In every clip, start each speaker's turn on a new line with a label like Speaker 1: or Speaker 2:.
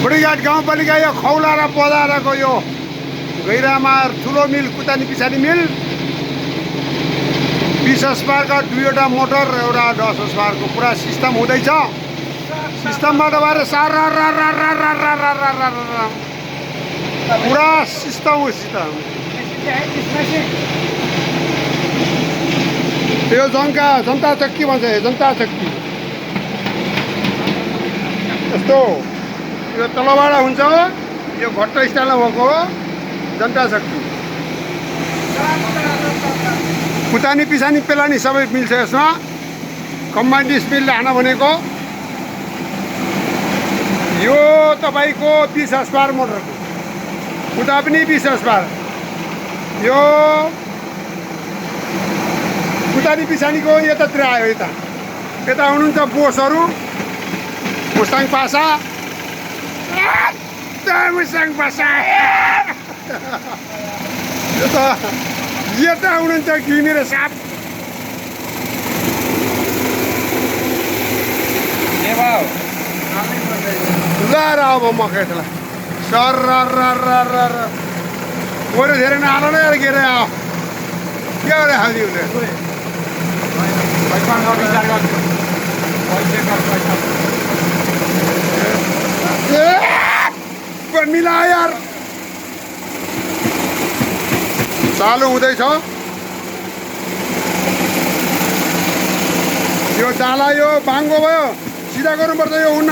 Speaker 1: बुढीघाट गाउँपालिका यो खौला र बजारको यो गैरामा ठुलो मिल कुतानी पछाडि मिल 20 हर्सपावरका 2वटा मोटर एउटा 10 हर्सपावरको पुरा सिस्टम हुँदैछ। सिस्टमबाट भएर पुरा सिस्टम यो जनता चक्की भन्छ। जनता चक्की यस्तो यो तलबाट हुन्छ, यो घट्ट स्टाइलमा भएको हो जनता चक्की। कुतानी पिसानी पेलानी सबै मिल्छ यसमा। कम्बाइन्ड स्पिड हान भनेको यो तपाईको 20 हर्सपावर मोटरको, उता पनि 20 हर्सपावर। यो कुतानी पिसानीको यतातिर आयो, यता हुनुहुन्छ बोसहरू, मुस्ताङ पासा, मुस्ताङ पासा। यता हुनुहुन्छ घिमिरे साप। ल र अब मकै ल सर गएर धेरै नहाल नै के अरे के अरे हाल्ने हुँदै मिला यार। चालु हुँदैछ यो डाला, यो बाङ्गो भयो, सिधा गर्नुपर्छ। यो हुन्न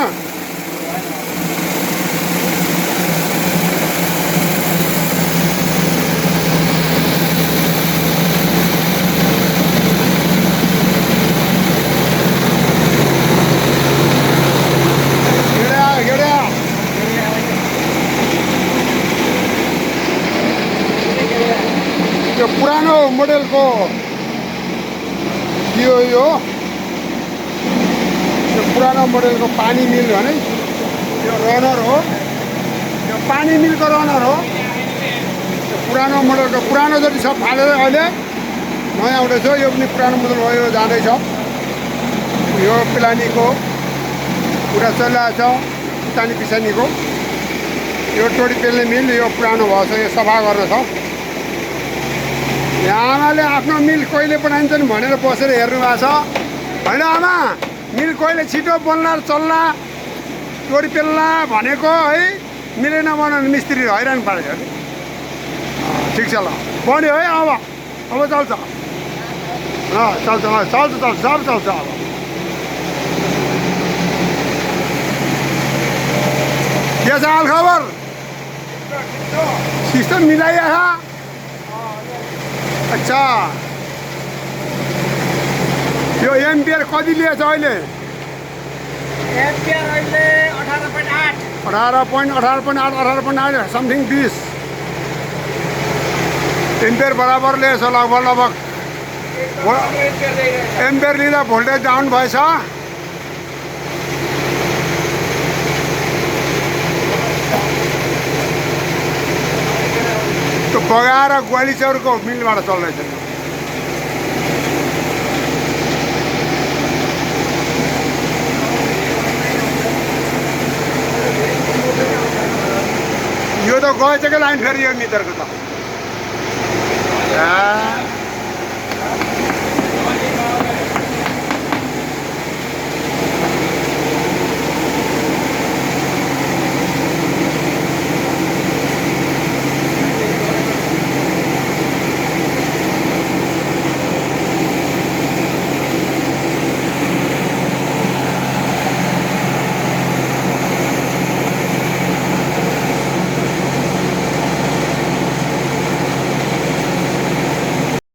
Speaker 1: यो पुरानो मोडेलको यो पुरानो मोडेलको पानी मिल भने यो रनर हो। यो पानी मिलको रनर हो। यो पुरानो मोडेलको पुरानो जति सब फालेर अहिले नयाँ आउँदैछ। यो पनि पुरानो मोडल भयो, यो जाँदैछ। यो पिलानीको पुरा चलिरहेको छ, कुतानी पिसानीको। यो टोडी पेल्ने मिल यो पुरानो भएछ, यो सफा गर्न छ। यहाँ आमाले आफ्नो मिल कहिले बनाइन्छन् भनेर बसेर हेर्नु भएको छ। होइन आमा, मिल कहिले छिटो बन्ला चल्ला टोडी पेल्ला भनेको है, मिले नबनाउने मिस्त्री हैरान पारेको। ठिक छ, ल बन्यो है। अब चल्छ, चल्छ सब चल्छ। अब के छ हाल खबर? सिस्टम मिलाइया। अच्छा, यो एम्पियर कति लिएछ अहिले?
Speaker 2: एम्पियर अहिले 18.8
Speaker 1: समथिङ 20 एम्पियर बराबर लिएछ लगभग। एम्पियर लिँदा भोल्टेज डाउन भएछ। त्यो बगाएर ग्वालिचौरको मिलबाट चल्दैछ। यो त गएछ क्या लाइन फेरि यो मिटरको त।